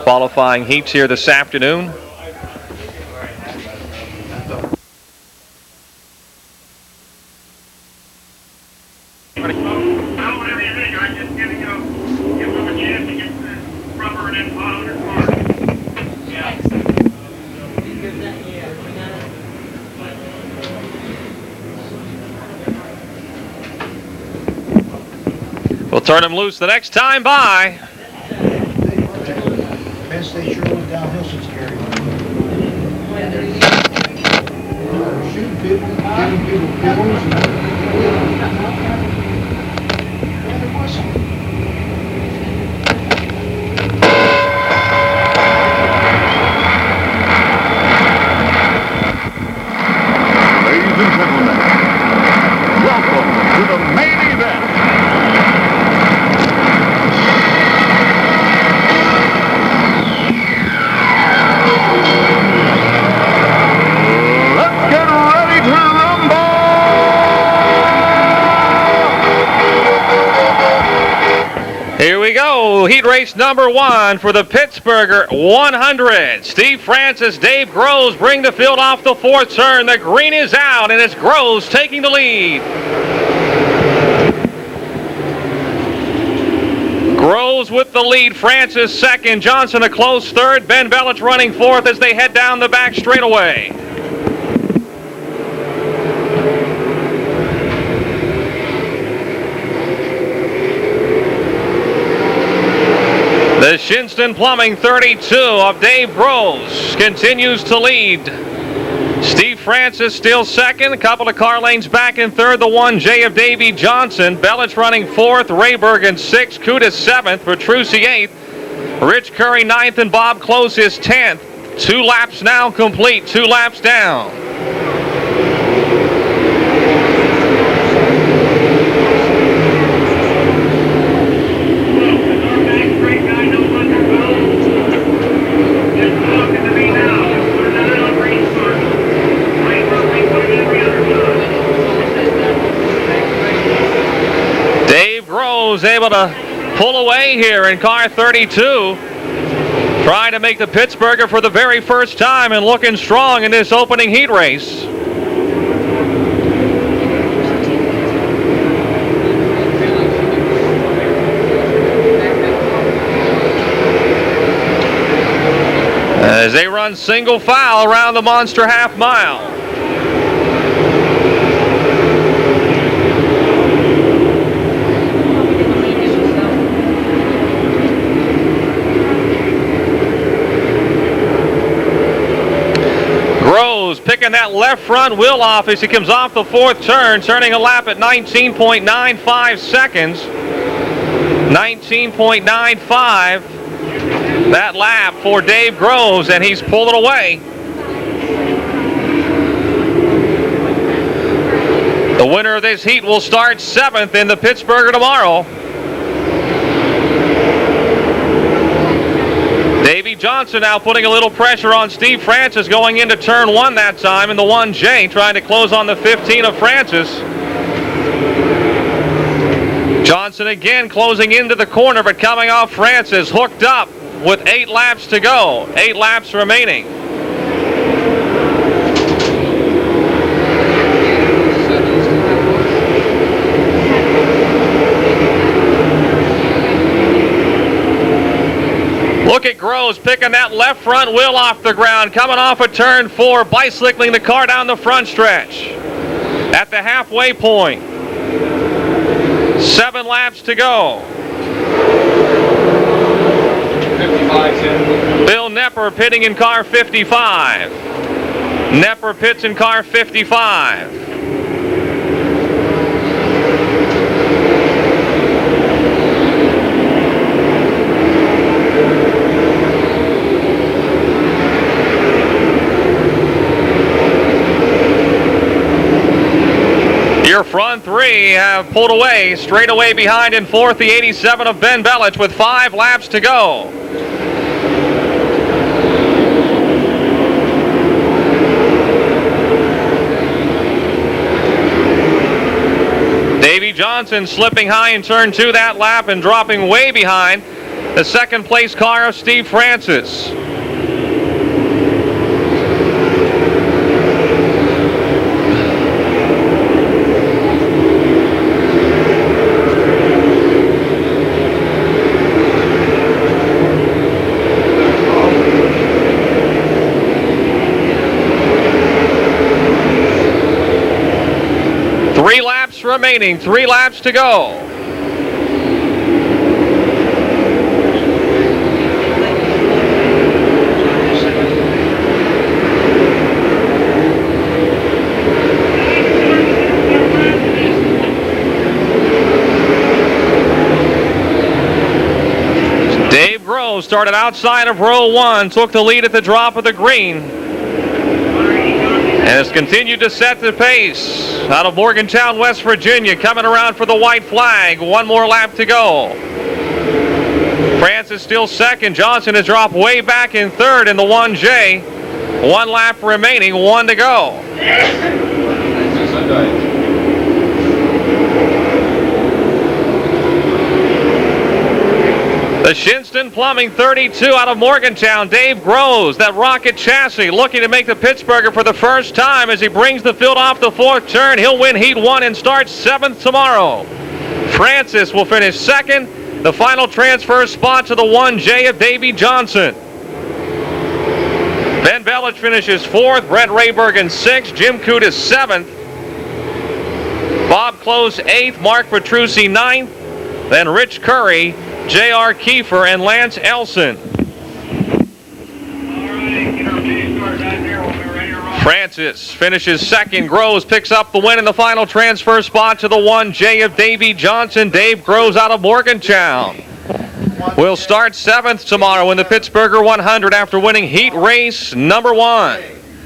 qualifying heats here this afternoon. We'll turn him loose the next time by. Penn State sure went downhill since Gary. Shooting people, giving people kills. Ladies and gentlemen, welcome to the main event. Let's get ready to rumble! Here we go, heat race number 1 for the Pittsburgher 100. Steve Francis, Dave Groves bring the field off the 4th turn. The green is out, and it's Groves taking the lead. Groves with the lead, Francis second, Johnson a close third, Ben Belich running 4th as they head down the back straightaway. The Shinston Plumbing 32 of Dave Groves continues to lead. Steve Francis still second, a couple of car lanes back in third, the 1J of Davey Johnson. Belich running 4th, Raybergen 6th, Kudus 7th, Petrucci 8th, Rich Curry 9th, and Bob Close is 10th. 2 laps now complete, 2 laps down. Dave Groves able to pull away here in car 32. Trying to make the Pittsburgher for the very first time and looking strong in this opening heat race. As they run single file around the monster half mile. Groves picking that left front wheel off as he comes off the 4th turn, turning a lap at 19.95 seconds. 19.95. That lap for Dave Groves, and he's pulling away. The winner of this heat will start 7th in the Pittsburgher tomorrow. Davey Johnson now putting a little pressure on Steve Francis going into turn 1 that time in the 1J, trying to close on the 15 of Francis. Johnson again closing into the corner, but coming off Francis, hooked up with 8 laps to go, 8 laps remaining. Look at Groves picking that left front wheel off the ground, coming off of turn 4, bicycling the car down the front stretch. At the halfway point, 7 laps to go. 55's in. Bill Nepper pitting in car 55. Nepper pits in car 55. Your front 3 have pulled away, straight away behind in 4th, the 87 of Ben Belich with 5 laps to go. Davey Johnson slipping high in turn 2 that lap and dropping way behind. the second place car of Steve Francis. Three laps remaining, 3 laps to go. Dave Groves started outside of row 1, took the lead at the drop of the green, and has continued to set the pace out of Morgantown, West Virginia, coming around for the white flag. 1 more lap to go. France is still second. Johnson has dropped way back in third in the 1J. 1 lap remaining, 1 to go. The Shinston Plumbing 32 out of Morgantown. Dave Groves, that rocket chassis, looking to make the Pittsburgher for the first time as he brings the field off the 4th turn. He'll win Heat 1 and start 7th tomorrow. Francis will finish 2nd. The final transfer spot to the 1J of Davey Johnson. Ben Bellich finishes 4th. Brent Raybergen 6th. Jim Cootis 7th. Bob Close 8th. Mark Petrucci 9th. Then Rich Curry, J.R. Kiefer, and Lance Elson. Francis finishes 2nd. Groves picks up the win in the final transfer spot to the 1J of Davey Johnson. Dave Groves out of Morgantown will start 7th tomorrow in the Pittsburgher 100 after winning heat race number 1.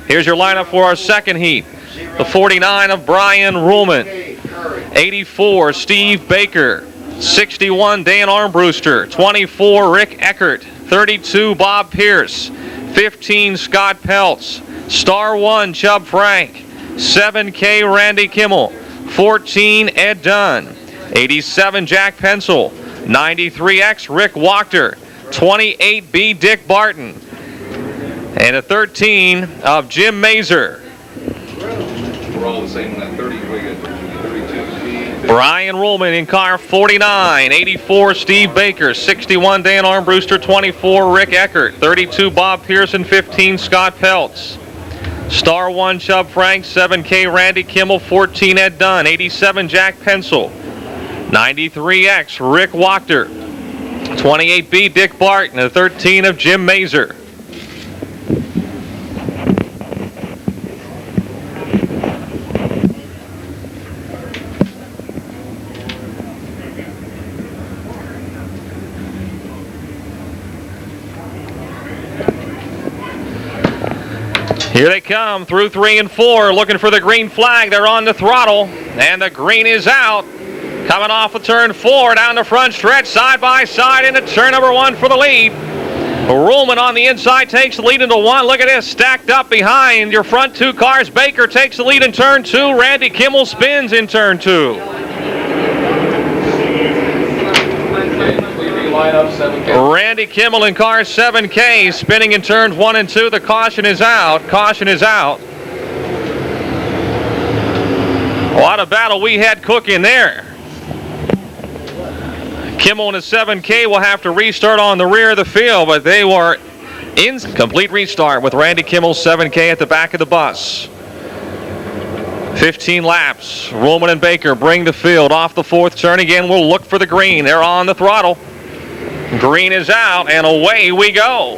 Here's your lineup for our second heat. The 49 of Brian Ruhlman, 84 Steve Baker, 61 Dan Armbruster, 24 Rick Eckert, 32 Bob Pierce, 15 Scott Peltz, Star 1 Chubb Frank, 7K Randy Kimmel, 14 Ed Dunn, 87 Jack Pencil, 93X Rick Wachter, 28B Dick Barton, and a 13 of Jim Mazer. We're all the same in that 30. Brian Ruhlman in car 49, 84 Steve Baker, 61 Dan Armbruster, 24 Rick Eckert, 32 Bob Pearson, 15 Scott Peltz. Star 1 Chubb Frank, 7K Randy Kimmel, 14 Ed Dunn, 87 Jack Pencil, 93X Rick Wachter, 28B Dick Barton, and 13 of Jim Mazer. Here they come through 3 and 4, looking for the green flag. They're on the throttle, and the green is out. Coming off of turn 4, down the front stretch, side by side into turn number 1 for the lead. Ruhlman on the inside takes the lead into 1. Look at this, stacked up behind your front 2 cars. Baker takes the lead in turn 2. Randy Kimmel spins in turn 2. Randy Kimmel in car 7K spinning in turns 1 and 2. The caution is out. Caution is out. What a battle we had cooking there. Kimmel in a 7K will have to restart on the rear of the field, but they were in complete restart with Randy Kimmel's 7K at the back of the bus. 15 laps. Ruhlman and Baker bring the field off the 4th turn. Again, we'll look for the green. They're on the throttle. Green is out, and away we go.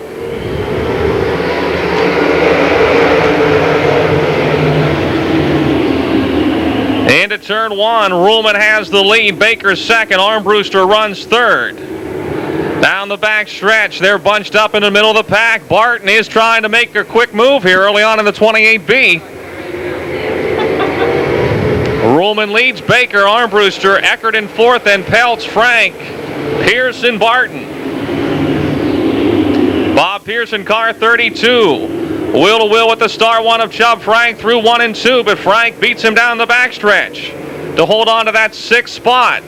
Into turn 1, Ruhlman has the lead. Baker's 2nd, Armbruster runs 3rd. Down the back stretch, they're bunched up in the middle of the pack. Barton is trying to make a quick move here early on in the 28B. Ruhlman leads Baker, Armbruster, Eckert in 4th, and Peltz, Frank, Pearson, Barton. Bob Pearson, car 32. Wheel to wheel with the Star 1 of Chubb Frank through 1 and 2, but Frank beats him down the backstretch to hold on to that 6th spot.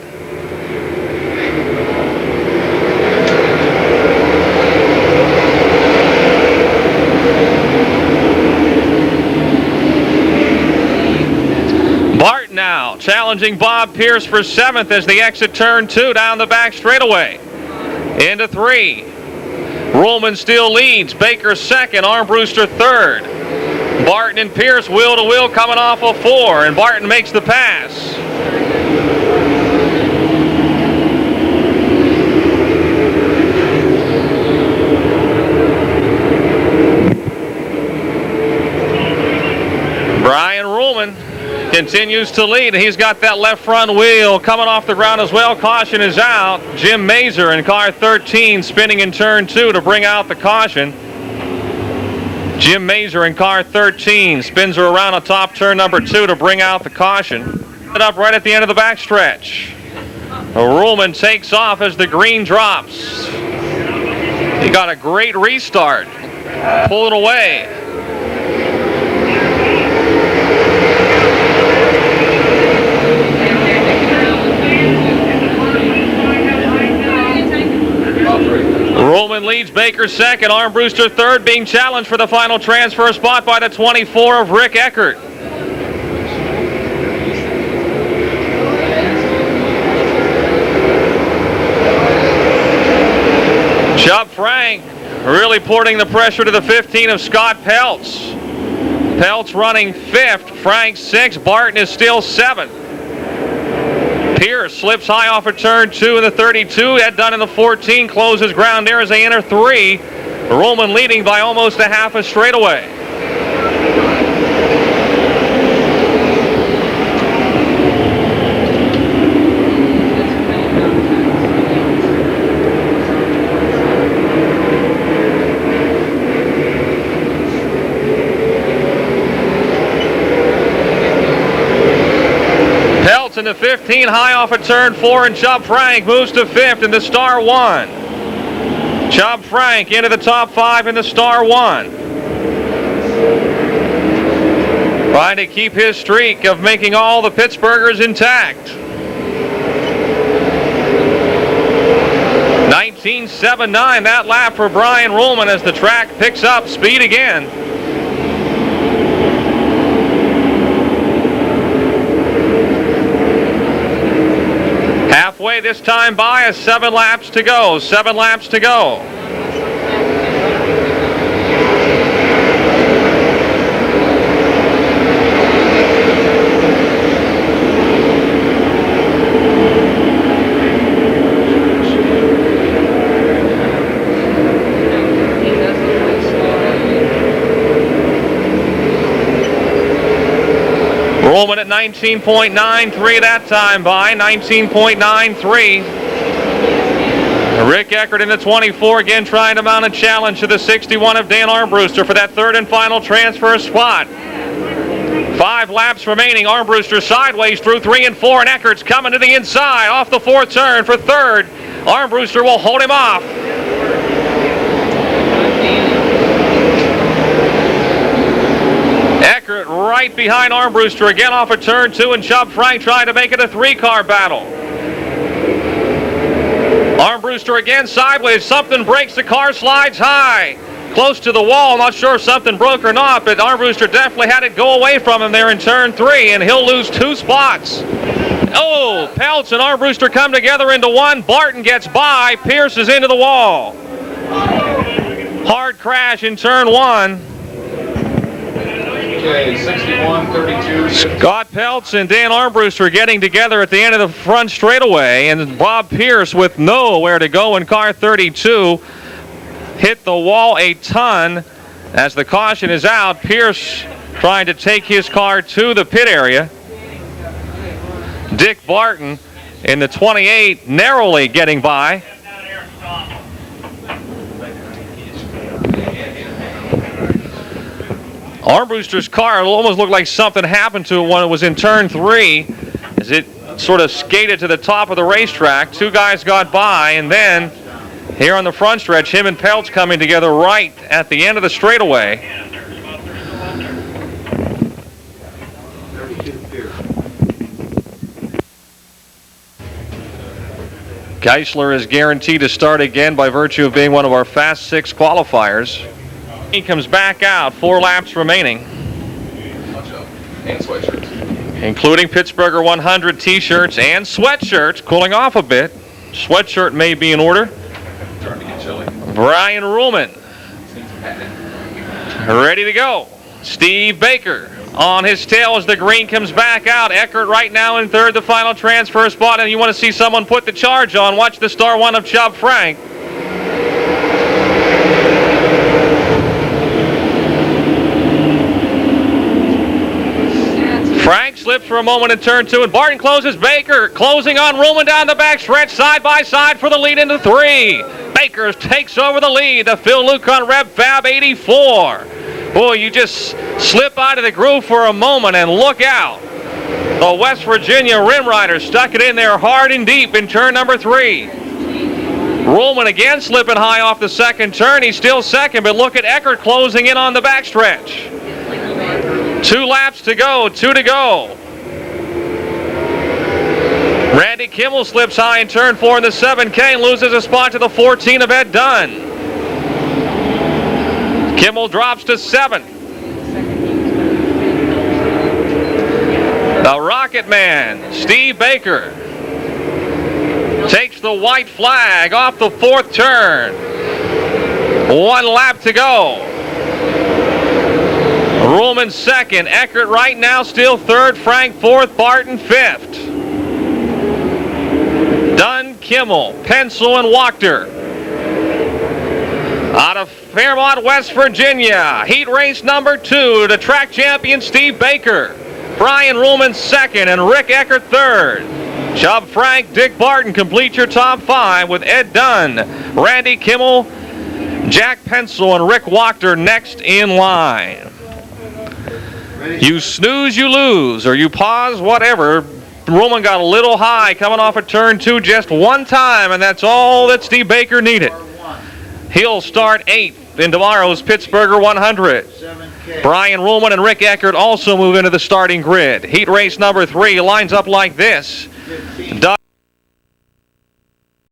challenging Bob Pierce for 7th as they exit turn 2 down the back straightaway. Into 3. Ruhlman still leads. Baker 2nd. Armbruster 3rd. Barton and Pierce wheel to wheel coming off of 4, and Barton makes the pass. Brian Ruhlman continues to lead. He's got that left front wheel coming off the ground as well. Caution is out. Jim Mazer in car 13 spinning in turn 2 to bring out the caution. Jim Mazer in car 13 spins her around on top turn number 2 to bring out the caution. It up right at the end of the backstretch. Ruhlman takes off as the green drops. He got a great restart. Pull it away. Ruhlman leads. Baker 2nd. Armbruster 3rd, being challenged for the final transfer spot by the 24 of Rick Eckert. Chubb Frank really putting the pressure to the 15 of Scott Peltz. Peltz running 5th. Frank 6th. Barton is still 7th. Pierce slips high off of turn 2 in the 32. Ed Dunn in the 14 closes ground there as they enter 3. Ruhlman leading by almost a half a straightaway. In the 15, high off of turn 4, and Chubb Frank moves to 5th in the Star 1. Chubb Frank into the top 5 in the Star 1. Trying to keep his streak of making all the Pittsburghers intact. 19.79 that lap for Brian Ruhlman as the track picks up speed again. Halfway this time by, 7 laps to go. 7 laps to go. Ruhlman at 19.93 that time by, 19.93. Rick Eckert in the 24 again trying to mount a challenge to the 61 of Dan Armbruster for that 3rd and final transfer spot. 5 laps remaining. Armbruster sideways through 3 and 4, and Eckert's coming to the inside off the 4th turn for 3rd. Armbruster will hold him off. Eckert right behind Armbruster again off of turn 2, and Chubb Frank trying to make it a 3-car battle. Armbruster again sideways. Something breaks. The car slides high. Close to the wall. Not sure if something broke or not, but Armbruster definitely had it go away from him there in turn 3, and he'll lose 2 spots. Oh, Peltz and Armbruster come together into 1. Barton gets by. Pierce is into the wall. Hard crash in turn 1. Okay, 61-32. Scott Peltz and Dan Armbruster getting together at the end of the front straightaway, and Bob Pierce with nowhere to go in car 32 hit the wall a ton as the caution is out. Pierce trying to take his car to the pit area. Dick Barton in the 28 narrowly getting by. Armbruster's car almost looked like something happened to it when it was in turn 3 as it sort of skated to the top of the racetrack. 2 guys got by, and then here on the front stretch, him and Peltz coming together right at the end of the straightaway. Geisler is guaranteed to start again by virtue of being one of our Fast 6 qualifiers. He comes back out, 4 laps remaining. And sweatshirts. including Pittsburgher 100 t-shirts and sweatshirts. Cooling off a bit. Sweatshirt may be in order. Starting to get chilly. Brian Ruhlman, ready to go. Steve Baker on his tail as the green comes back out. Eckert right now in third, the final transfer spot, and you want to see someone put the charge on. Watch the star one of Chubb Frank. Frank slips for a moment in turn 2, and Barton closes. Baker closing on Ruhlman down the back stretch, side by side for the lead into 3. Baker takes over the lead. The Phil Lucon Rev Fab 84. Boy, you just slip out of the groove for a moment and look out. The West Virginia Rim Rider stuck it in there hard and deep in turn number 3. Ruhlman again slipping high off the second turn. He's still second, but look at Eckert closing in on the backstretch. 2 laps to go, 2 to go. Randy Kimmel slips high in turn 4 in the 7K and loses a spot to the 14 of Ed Dunn. Kimmel drops to 7th. The Rocket Man, Steve Baker, takes the white flag off the 4th turn. 1 lap to go. Ruhlman 2nd, Eckert right now still 3rd, Frank 4th, Barton 5th. Dunn, Kimmel, Pencil, and Wachter. Out of Fairmont, West Virginia, heat race number 2, the track champion Steve Baker. Brian Ruhlman 2nd and Rick Eckert 3rd. Chubb Frank, Dick Barton complete your top 5 with Ed Dunn, Randy Kimmel, Jack Pencil, and Rick Wachter next in line. You snooze, you lose, or you pause, whatever. Ruhlman got a little high coming off of turn 2 just one time, and that's all that Steve Baker needed. He'll start 8th in tomorrow's Pittsburgher 100. Brian Ruhlman and Rick Eckert also move into the starting grid. Heat race number 3 lines up like this.